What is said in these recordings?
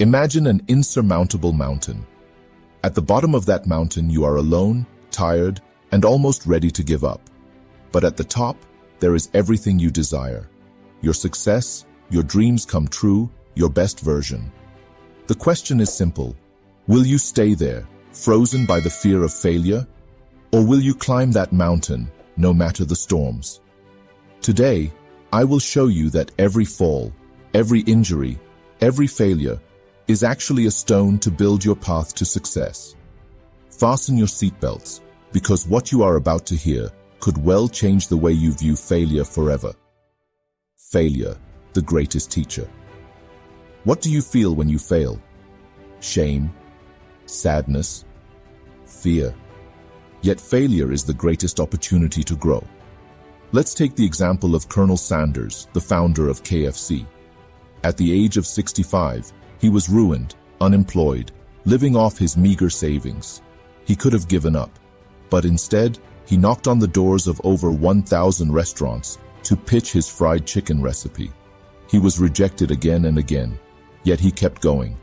Imagine an insurmountable mountain. At the bottom of that mountain, you are alone, tired, and almost ready to give up. But at the top, there is everything you desire. Your success, your dreams come true, your best version. The question is simple. Will you stay there, frozen by the fear of failure? Or will you climb that mountain, no matter the storms? Today, I will show you that every fall, every injury, every failure is actually a stone to build your path to success. Fasten your seatbelts, because what you are about to hear could well change the way you view failure forever. Failure, the greatest teacher. What do you feel when you fail? Shame, sadness, fear. Yet failure is the greatest opportunity to grow. Let's take the example of Colonel Sanders, the founder of KFC. At the age of 65, he was ruined, unemployed, living off his meager savings. He could have given up, but instead, he knocked on the doors of over 1,000 restaurants to pitch his fried chicken recipe. He was rejected again and again, yet he kept going.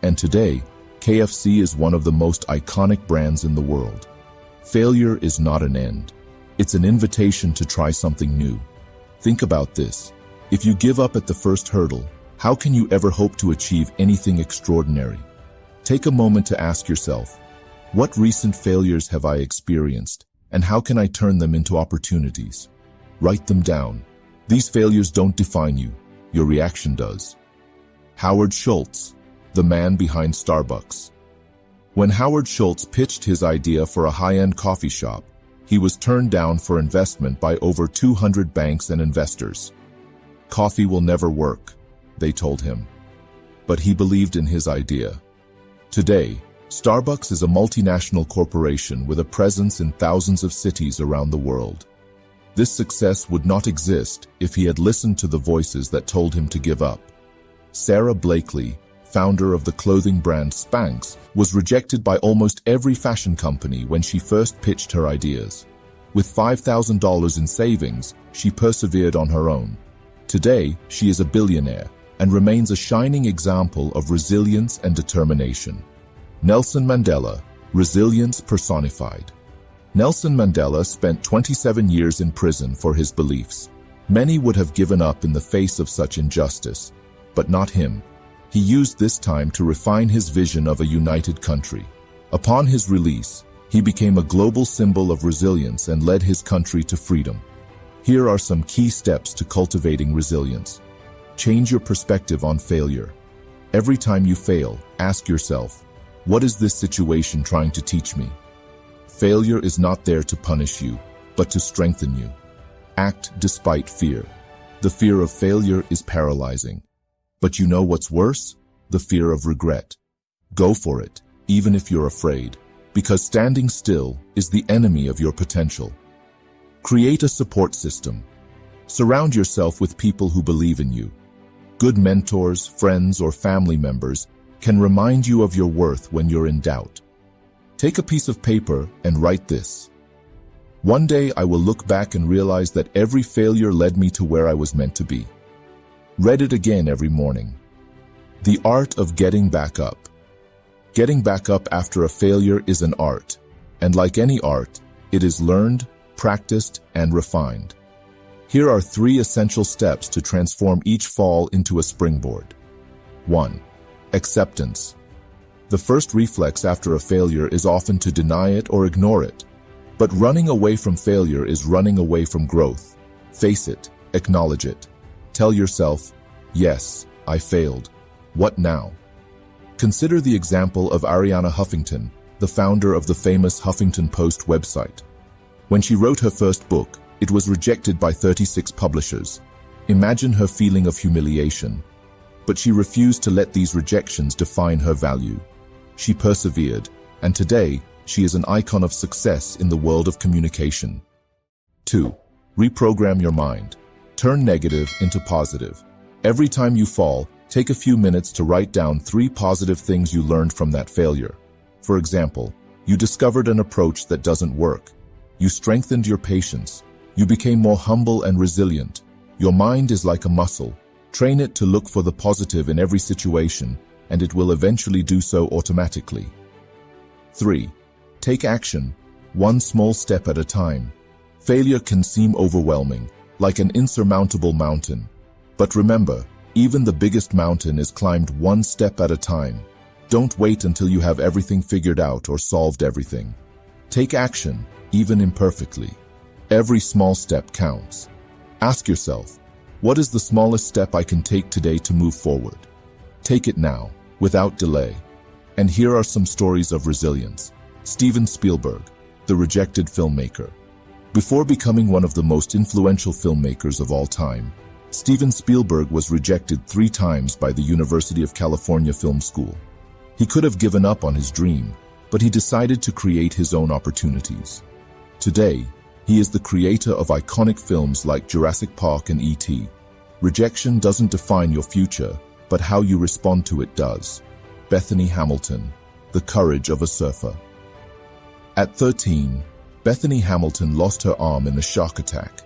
And today, KFC is one of the most iconic brands in the world. Failure is not an end. It's an invitation to try something new. Think about this. If you give up at the first hurdle, how can you ever hope to achieve anything extraordinary? Take a moment to ask yourself, what recent failures have I experienced, and how can I turn them into opportunities? Write them down. These failures don't define you. Your reaction does. Howard Schultz, the man behind Starbucks. When Howard Schultz pitched his idea for a high-end coffee shop, he was turned down for investment by over 200 banks and investors. Coffee will never work, they told him. But he believed in his idea. Today, Starbucks is a multinational corporation with a presence in thousands of cities around the world. This success would not exist if he had listened to the voices that told him to give up. Sarah Blakely, founder of the clothing brand Spanx, was rejected by almost every fashion company when she first pitched her ideas. With $5,000 in savings, she persevered on her own. Today, she is a billionaire and remains a shining example of resilience and determination. Nelson Mandela, resilience personified. Nelson Mandela spent 27 years in prison for his beliefs. Many would have given up in the face of such injustice, but not him. He used this time to refine his vision of a united country. Upon his release, he became a global symbol of resilience and led his country to freedom. Here are some key steps to cultivating resilience. Change your perspective on failure. Every time you fail, ask yourself, what is this situation trying to teach me? Failure is not there to punish you, but to strengthen you. Act despite fear. The fear of failure is paralyzing. But you know what's worse? The fear of regret. Go for it, even if you're afraid, because standing still is the enemy of your potential. Create a support system. Surround yourself with people who believe in you. Good mentors, friends, or family members can remind you of your worth when you're in doubt. Take a piece of paper and write this. One day I will look back and realize that every failure led me to where I was meant to be. Read it again every morning. The art of getting back up. Getting back up after a failure is an art, and like any art, it is learned, practiced, and refined. Here are 3 essential steps to transform each fall into a springboard. 1. Acceptance. The first reflex after a failure is often to deny it or ignore it. But running away from failure is running away from growth. Face it, acknowledge it. Tell yourself, yes, I failed. What now? Consider the example of Arianna Huffington, the founder of the famous Huffington Post website. When she wrote her first book, it was rejected by 36 publishers. Imagine her feeling of humiliation. But she refused to let these rejections define her value. She persevered, and today, she is an icon of success in the world of communication. 2. Reprogram your mind. Turn negative into positive. Every time you fall, take a few minutes to write down 3 positive things you learned from that failure. For example, you discovered an approach that doesn't work. You strengthened your patience. You became more humble and resilient. Your mind is like a muscle. Train it to look for the positive in every situation, and it will eventually do so automatically. 3. Take action, one small step at a time. Failure can seem overwhelming, like an insurmountable mountain. But remember, even the biggest mountain is climbed one step at a time. Don't wait until you have everything figured out or solved everything. Take action, even imperfectly. Every small step counts. Ask yourself, what is the smallest step I can take today to move forward? Take it now, without delay. And here are some stories of resilience. Steven Spielberg, the rejected filmmaker. Before becoming one of the most influential filmmakers of all time, Steven Spielberg was rejected 3 times by the University of California Film School. He could have given up on his dream, but he decided to create his own opportunities. Today, he is the creator of iconic films like Jurassic Park and E.T. Rejection doesn't define your future, but how you respond to it does. Bethany Hamilton, the courage of a surfer. At 13, Bethany Hamilton lost her arm in a shark attack.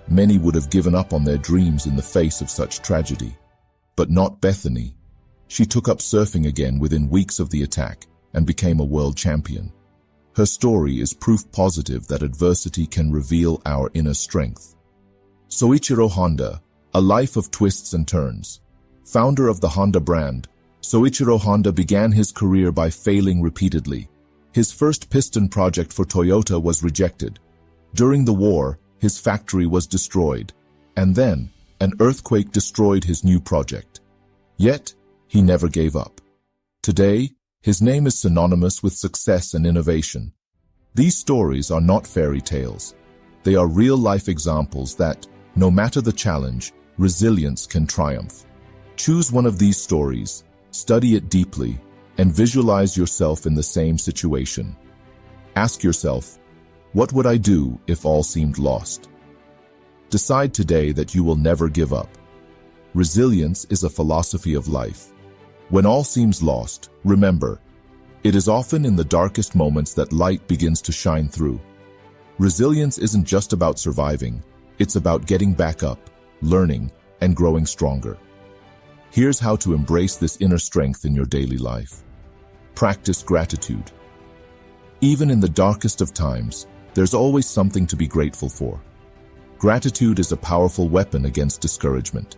Many would have given up on their dreams in the face of such tragedy. But not Bethany. She took up surfing again within weeks of the attack and became a world champion. Her story is proof positive that adversity can reveal our inner strength. Soichiro Honda, a life of twists and turns. Founder of the Honda brand, Soichiro Honda began his career by failing repeatedly. His first piston project for Toyota was rejected. During the war, his factory was destroyed, and then an earthquake destroyed his new project. Yet, he never gave up. Today, his name is synonymous with success and innovation. These stories are not fairy tales. They are real-life examples that, no matter the challenge, resilience can triumph. Choose one of these stories, study it deeply, and visualize yourself in the same situation. Ask yourself, what would I do if all seemed lost? Decide today that you will never give up. Resilience is a philosophy of life. When all seems lost, remember, it is often in the darkest moments that light begins to shine through. Resilience isn't just about surviving, it's about getting back up, learning, and growing stronger. Here's how to embrace this inner strength in your daily life. Practice gratitude. Even in the darkest of times, there's always something to be grateful for. Gratitude is a powerful weapon against discouragement.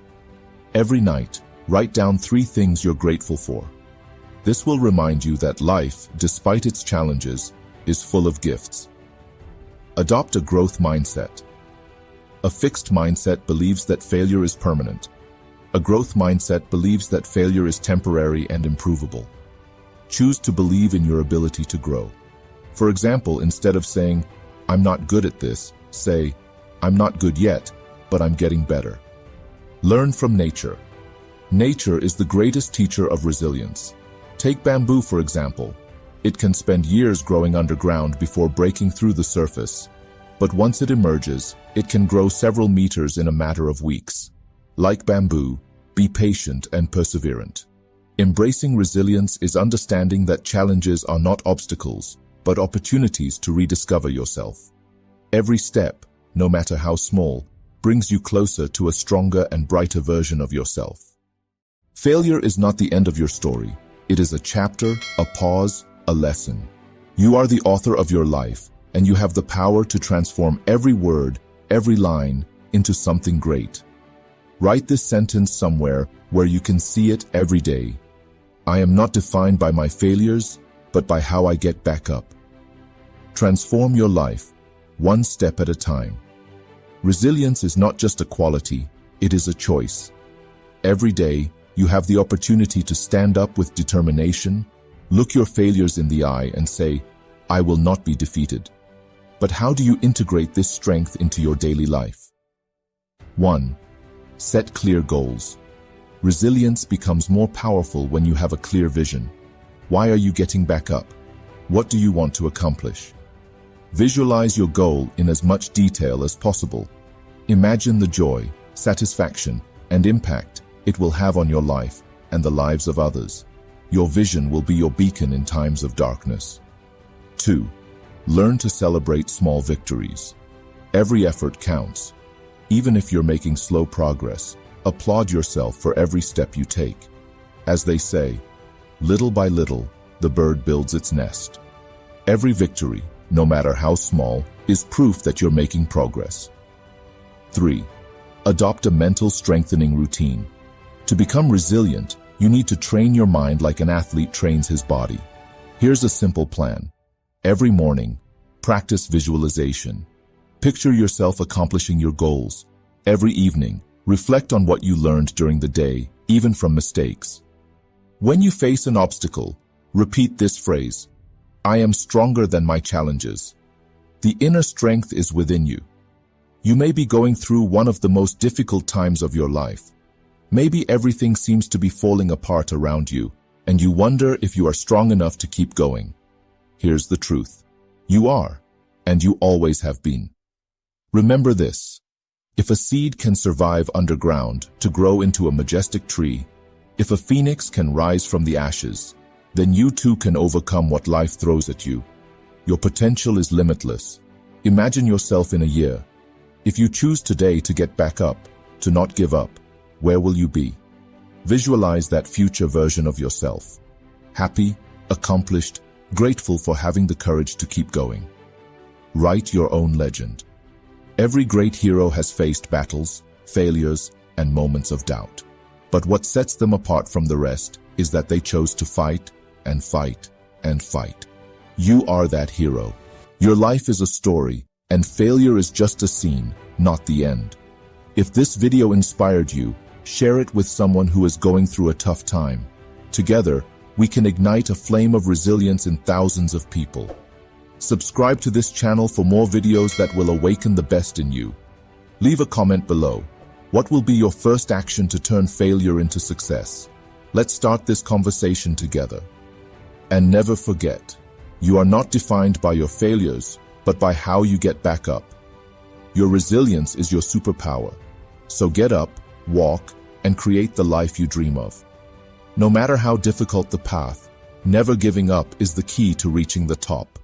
Every night, write down 3 things you're grateful for. This will remind you that life, despite its challenges, is full of gifts. Adopt a growth mindset. A fixed mindset believes that failure is permanent. A growth mindset believes that failure is temporary and improvable. Choose to believe in your ability to grow. For example, instead of saying, "I'm not good at this," say, "I'm not good yet, but I'm getting better." Learn from nature. Nature is the greatest teacher of resilience. Take bamboo, for example. It can spend years growing underground before breaking through the surface. But once it emerges, it can grow several meters in a matter of weeks. Like bamboo, be patient and perseverant. Embracing resilience is understanding that challenges are not obstacles, but opportunities to rediscover yourself. Every step, no matter how small, brings you closer to a stronger and brighter version of yourself. Failure is not the end of your story. It is a chapter, a pause, a lesson. You are the author of your life, and you have the power to transform every word, every line, into something great. Write this sentence somewhere where you can see it every day. I am not defined by my failures, but by how I get back up. Transform your life, one step at a time. Resilience is not just a quality, it is a choice. Every day, you have the opportunity to stand up with determination, look your failures in the eye and say, "I will not be defeated." But how do you integrate this strength into your daily life? 1. Set clear goals. Resilience becomes more powerful when you have a clear vision. Why are you getting back up? What do you want to accomplish? Visualize your goal in as much detail as possible. Imagine the joy, satisfaction, and impact it will have on your life and the lives of others. Your vision will be your beacon in times of darkness. 2. Learn to celebrate small victories. Every effort counts. Even if you're making slow progress, applaud yourself for every step you take. As they say, Little by little, the bird builds its nest. Every victory, no matter how small, is proof that you're making progress. 3. Adopt a mental strengthening routine. To become resilient, you need to train your mind like an athlete trains his body. Here's a simple plan. Every morning, practice visualization. Picture yourself accomplishing your goals. Every evening, reflect on what you learned during the day, even from mistakes. When you face an obstacle, repeat this phrase: I am stronger than my challenges. The inner strength is within you. You may be going through one of the most difficult times of your life. Maybe everything seems to be falling apart around you, and you wonder if you are strong enough to keep going. Here's the truth. You are, and you always have been. Remember this: if a seed can survive underground to grow into a majestic tree, if a phoenix can rise from the ashes, then you too can overcome what life throws at you. Your potential is limitless. Imagine yourself in a year. If you choose today to get back up, to not give up, where will you be? Visualize that future version of yourself. Happy, accomplished, grateful for having the courage to keep going. Write your own legend. Every great hero has faced battles, failures, and moments of doubt. But what sets them apart from the rest is that they chose to fight and fight and fight. You are that hero. Your life is a story, and failure is just a scene, not the end. If this video inspired you, share it with someone who is going through a tough time. Together, we can ignite a flame of resilience in thousands of people. Subscribe to this channel for more videos that will awaken the best in you. Leave a comment below. What will be your first action to turn failure into success? Let's start this conversation together. And never forget, you are not defined by your failures, but by how you get back up. Your resilience is your superpower. So get up, walk, and create the life you dream of. No matter how difficult the path, never giving up is the key to reaching the top.